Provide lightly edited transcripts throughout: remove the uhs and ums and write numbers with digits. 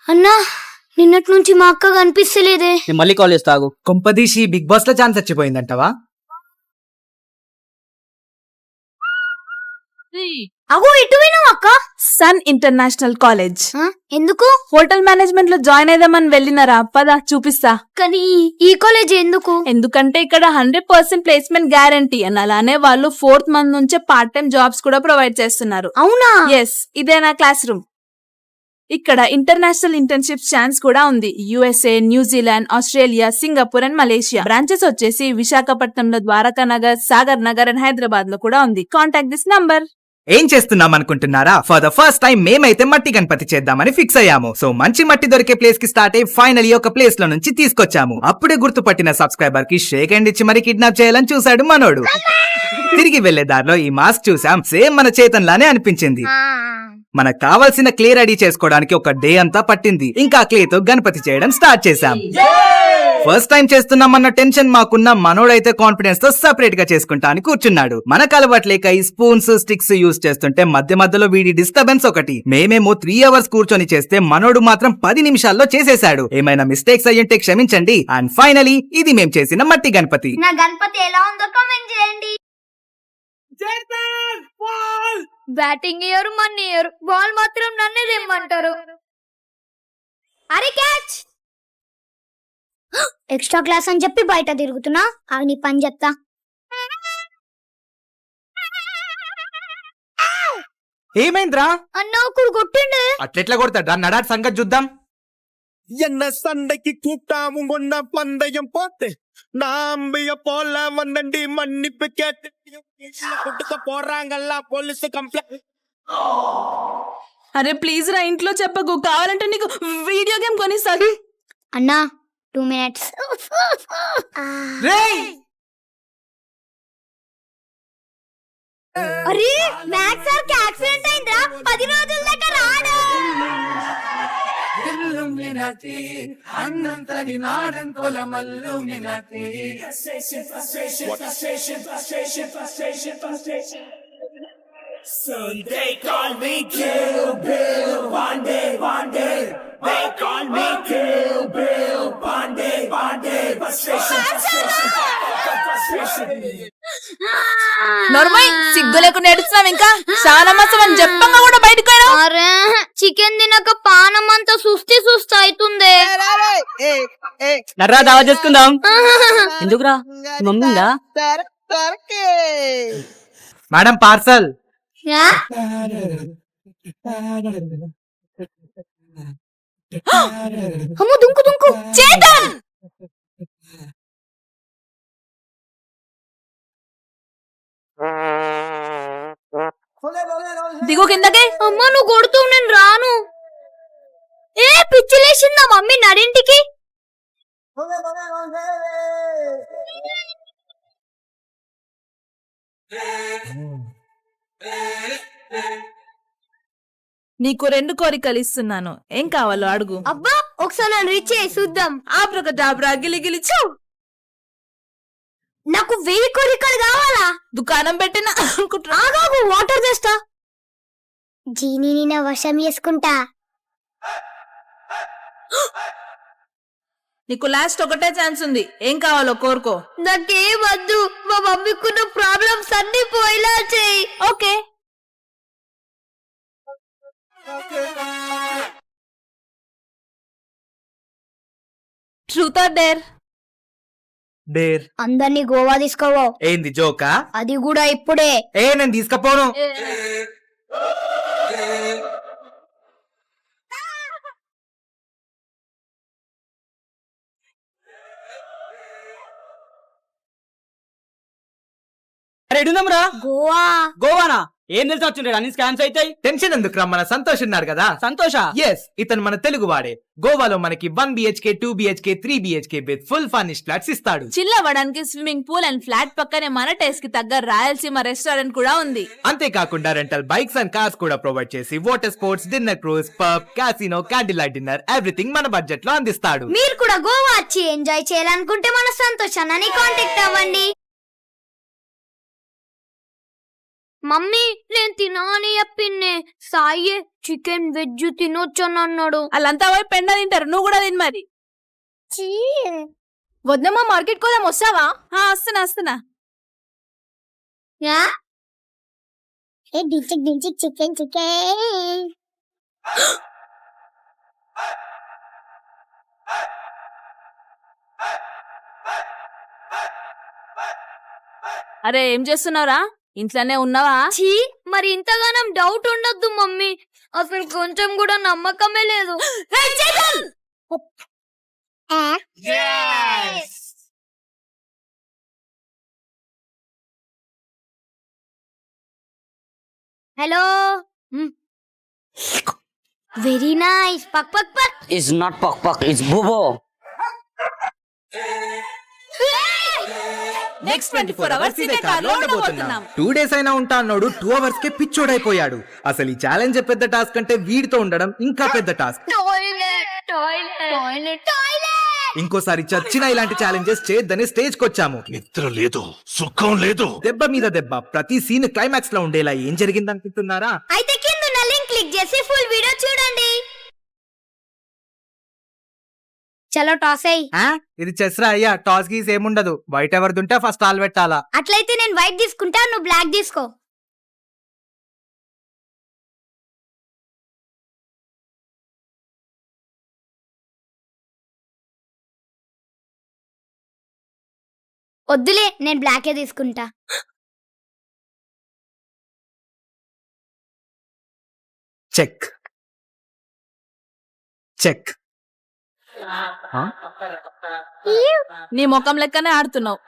అన్నా నిన్నటి నుంచి మా అక్క కనిపిస్తలేదే. నేను మళ్ళీ కాల్ చేస్తాగు. కొంపదీసి బిగ్ బాస్ లో ఛాన్స్ వచ్చిపోయిందంటవా? అగో ఇటు పోయినావు అక్క. Sun International College. ఎందుకు? హోటల్ మేనేజ్మెంట్ లో జాయిన్ అయిదామని వెళ్ళినారా? పదా చూపిస్తా. కానీ ఈ కాలేజ్ ఎందుకు? ఎందుకంటే ఇక్కడ 100% ప్లేస్మెంట్ గ్యారంటీ అని, అలానే వాళ్ళు 4th మంత్ నుంచే పార్ట్ టైం జాబ్స్ కూడా ప్రొవైడ్ చేస్తున్నారు. అవునా? ఎస్, ఇదే నా క్లాస్ రూమ్. ఇక్కడ ఇంటర్నేషనల్ ఇంటర్న్షిప్ ఛాన్స్ కూడా ఉంది. USA, New Zealand, Australia, Singapore and Malaysia. Branches వచ్చేసి విశాఖపట్నంలో, ద్వారకా నగర్, సాగర్ నగర్ అండ్ హైదరాబాద్ లో కూడా ఉంది. Contact this number. ఏం చేస్తున్నాం అనుకుంటున్నారా? ఫర్ ద ఫస్ట్ టైం మేమైతే మట్టి గణపతి చేద్దామని ఫిక్స్ అయ్యాము. సో మంచి మట్టి దొరికే ప్లేస్ కి స్టార్ట్ అయ్యి ఫైనలీ ఒక ప్లేస్ లో నుంచి తీసుకొచ్చాము. అప్పుడే గుర్తుపట్టిన సబ్స్క్రైబర్ కి షేక్ హ్యాండ్ ఇచ్చి మరి కిడ్నాప్ చేయాలని చూశాడు మనోడు. తిరిగి వెళ్లే దారిలో ఈ మాస్క్ చూసాం. సేమ్ మన చేతన్లానే అనిపించింది. మనకు కావాల్సిన క్లే రెడీ చేసుకోవడానికి ఒక డే అంతా పట్టింది. ఇంకా క్లేతో గణపతి చేయడం స్టార్ట్ చేశాం. ఫస్ట్ టైం చేస్తున్నామన్న టెన్షన్ మాకున్న, మనోడైతే కాన్ఫిడెన్స్ తో సెపరేట్ గా చేసుకుంటా అని కూర్చున్నాడు. మనకు అలవాట్లేక ఈ స్పూన్స్ స్టిక్స్ యూజ్ చేస్తుంటే మధ్య మధ్యలో వీడి డిస్టర్బెన్స్ ఒకటి. మేమేమో 3 hours కూర్చొని చేస్తే మనోడు మాత్రం 10 నిమిషాల్లో చేసేశాడు. ఏమైనా మిస్టేక్స్ అయ్యుంటే క్షమించండి. అండ్ ఫైనలీ ఇది మేం చేసిన మట్టి గణపతి. నా గణపతి ఎలా ఉందో కామెంట్ చేయండి. బ్యాటింగ్ ఇయర్ మన ఇయర్, బాల్ మాత్రం నన్నే తెమ్మంటారు. అరే క్యాచ్! ఎక్స్ట్రా క్లాస్ అని చెప్పి బయట తిరుగుతున్నా. అవి నీ పని చెప్తా. ఏమైందిరా? అన్న ఒకడు కొట్టిండే. అట్లెట్లా కొడతాడు? నడాటి సంగతి చూద్దాం. என்ன சண்டைக்கு கூட்டாவும் கொண்ட பந்தயம் போட்டு நாம்பிய போல வந்தண்டி மன்னிப்பு கேட்டு கொடுக்க போறாங்கல்ல పోలీసు కంప్లైంట్. అరే ప్లీజ్ రా, ఇంట్లో చెప్పకు. కావాలంటే నీకు వీడియో గేమ్ కొనిస్తా. అన్నా 2 minutes. అరే మ్యాక్స్ సార్ కి యాక్సిడెంట్ అయిందా? 10 రోజుల దాకా రాడు. So they call me Kill Bill, one day, they call me Kill Bill, one day, frustration. నర్మై, సిగ్గు లేకుండా ఏడుస్తున్నావు. ఇంకా చాలా మాసం అని చెప్పంగా కూడా బయటకు పోయినావు. అరే చికెన్ తినక పానం అంతా సుస్తి అవుతుంది. నర్రా దావా చేసుకుందాం. ఎందుకురా? మమ్మీ ఉందా? Madam parcel. అమ్మో దుంకు చేతన్, దిగు కిందకి. అమ్మ నువ్వు కొడుతూ నేను రాను. ఏ పిచ్చిలేసిందా మమ్మీ నడింటికి? నీకు 2 కోరికలు ఇస్తున్నాను. ఏం కావాలో అడుగు. అబ్బా ఒకసారి నన్ను రీచ్ చేయి చూద్దాం. ఆబ్రకడాబ్రా గిలిగిలి చూ. నాకు 1000 కోరికలు కావాలా? దుకాణం పెట్టిన ఆగాగు, వాటర్ తెస్తా. జీనీని నా వశం చేసుకుంటా. నీకు లాస్ట్ ఒకటే ఛాన్స్ ఉంది. ఏం కావాలో కోరుకో. నాకేం వద్దు. మా మమ్మీకున్న ప్రాబ్లమ్స్ అన్ని పోయేలా చేయి. Okay. Truth or dare? Dare. అందరినీ గోవా తీసుకోవో. ఏంది జోకా? అది కూడా ఇప్పుడే. నేను తీసుకపోను. ఎడుందాంరా? గోవా. గోవానా? ఏం తెలిసి వచ్చిండ్రా? అన్ని స్కామ్స్ అవుతాయి. టెన్షన్ ఎందుకు? మన సంతోష్ ఉన్నాడు కదా. సంతోష? ఎస్, ఇతను మన తెలుగు వాడే. గోవాలో మనకి 1 BHK, 2 BHK, 3 BHK with full furnished flats ఇస్తాడు. చిల్ అవ్వడానికి స్విమ్మింగ్ పూల్ అండ్ ఫ్లాట్ పక్కనే మన టేస్ట్ కి తగ్గ రాయలసీమ రెస్టారెంట్ కూడా ఉంది. అంతేకాకుండా రెంటల్ బైక్స్ అండ్ కార్స్ కూడా ప్రొవైడ్ చేసి water sports, dinner cruise, pub, casino, candle light dinner everything మన బడ్జెట్ లో అందిస్తాడు. మీరు కూడా గోవా వచ్చి ఎంజాయ్ చేయాలనుకుంటే మన సంతోషాన్ని కాంటాక్ట్ అవ్వండి. మమ్మీ నేను తినా అని చెప్పిండే సాయి చికెన్ వెజ్ తినొచ్చని అన్నాడు. వాళ్ళంతా పోయి పెండ తింటారు, నువ్వు కూడా తిని మరి. వద్దమ్మా మార్కెట్ కోదాం, వస్తావా? వస్తున్నా. చికెన్ చికెన్ అరే ఏం చేస్తున్నావురా, ఇంట్లోనే ఉన్నావా? ఛీ, మరి ఇంతగానం డౌట్ ఉండొద్దు మమ్మీ, అసలు కొంచెం కూడా నమ్మకమే లేదు. Hello, very nice. పక్ పక్ పక్. ఇట్స్ నాట్ పక్ పక్, ఇట్స్ బుబో. నెక్స్ట్ 24 hours ఇదే కార్లో ఉండబోతున్నాం. 2 days అయినా ఉంటా అన్నాడు, 2 hours కే పిచ్చోడైపోయాడు. అసలు ఈ ఛాలెంజ్ పెద్ద టాస్క్ అంటే వీడితో ఉండడం ఇంకా పెద్ద టాస్క్. ఇంకోసారి చచ్చినా ఇలాంటి ఛాలెంజెస్ చేద్దని స్టేజ్ కొచ్చాము. నిద్ర లేదు, సుఖం లేదు. దెబ్బ మీద దెబ్బ, ప్రతి సీన్ క్లైమాక్స్ లో ఉండేలా ఏం జరిగింది అనుకుంటున్నారా? అయితే కింద ఉన్న లింక్ క్లిక్ చేసి ఫుల్ వీడియో చూడండి. చలో టాస్ అయ్యి. ఇది చెస్ రా అయ్యా, టాస్ గీస్ ఏముండదు. వైట్ ఎవరిదుంటే ఫస్ట్ ఆల్ పెట్టాలా. అట్లయితే నేను వైట్ తీసుకుంటా, నువ్వు బ్లాక్ తీసుకో. వద్దులే, నేను బ్లాకే తీసుకుంటా. Check check. నీ ముఖం లెక్కనే ఆడుతున్నావు.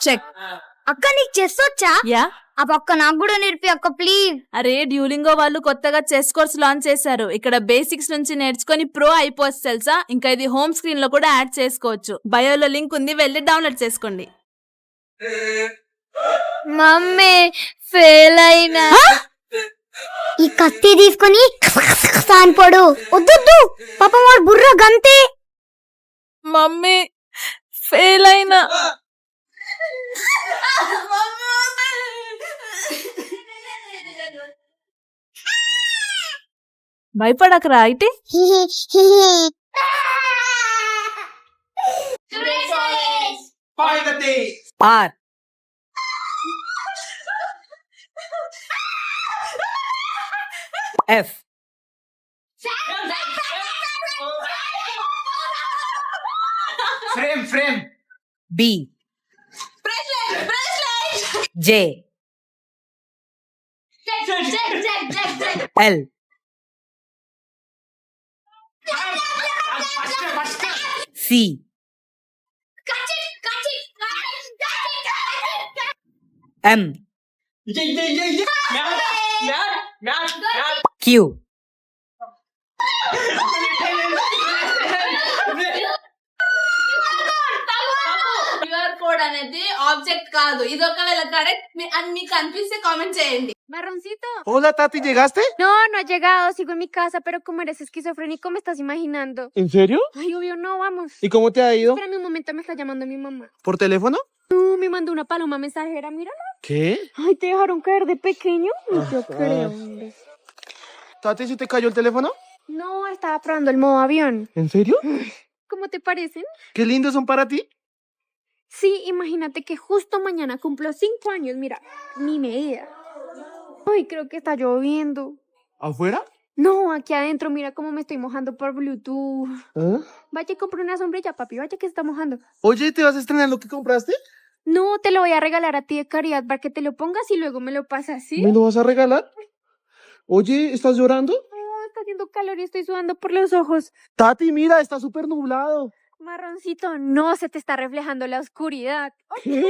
చెక్. అక్క నీకు చెస్ వచ్చా? యా. ఆ పక్క నాకు కూడా నేర్పి అక్క ప్లీజ్. అరే డ్యూలింగో వాళ్ళు కొత్తగా చెస్ కోర్స్ లాంచ్ చేశారు. ఇక్కడ బేసిక్స్ నుంచి నేర్చుకొని ప్రో అయిపోవచ్చు తెలుసా. ఇంకా ఇది హోమ్ స్క్రీన్ లో కూడా యాడ్ చేసుకోవచ్చు. బయోలో లింక్ ఉంది, వెళ్ళి డౌన్లోడ్ చేసుకోండి. మమ్మీ ఫెయిల్ అయినా. ఈ కత్తి తీసుకొని పొడు. వద్దు పాపం, వాడు బుర్ర గంతే. మమ్మీ ఫెయిల్ అయినా. భయపడకరా అయితే. R F frame B J L C M Q QR code అనేది ఆబ్జెక్ట్ కాదు. ఇది ఒకవేళ కరెక్ట్ మీకు అనిపిస్తే కామెంట్ చేయండి. Marroncito. Hola, Tati, ¿llegaste? No, no he llegado, sigo en mi casa, pero como eres esquizofrénico me estás imaginando. ¿En serio? Ay, obvio no, vamos. ¿Y cómo te ha ido? Espérame un momento, me está llamando mi mamá. ¿Por teléfono? No, me mandó una paloma mensajera, mírala. ¿Qué? Ay, ¿te dejaron caer de pequeño? Ni yo creo, hombre. Tati, ¿se te cayó el teléfono? No, estaba probando el modo avión. ¿En serio? ¿Cómo te parecen? ¿Qué lindos son para ti? Sí, imagínate que justo mañana cumplo 5 años, mira, mi medida. Ay, creo que está lloviendo. ¿Afuera? No, aquí adentro, mira cómo me estoy mojando por Bluetooth. ¿Ah? Vaya y compra una sombrilla, papi, vaya que se está mojando. Oye, ¿te vas a estrenar lo que compraste? No, te lo voy a regalar a ti de caridad para que te lo pongas y luego me lo pasas, ¿sí? ¿Me lo vas a regalar? Oye, ¿estás llorando? No, está haciendo calor y estoy sudando por los ojos. Tati, mira, está súper nublado. Marroncito, no se te está reflejando la oscuridad. ¿Qué?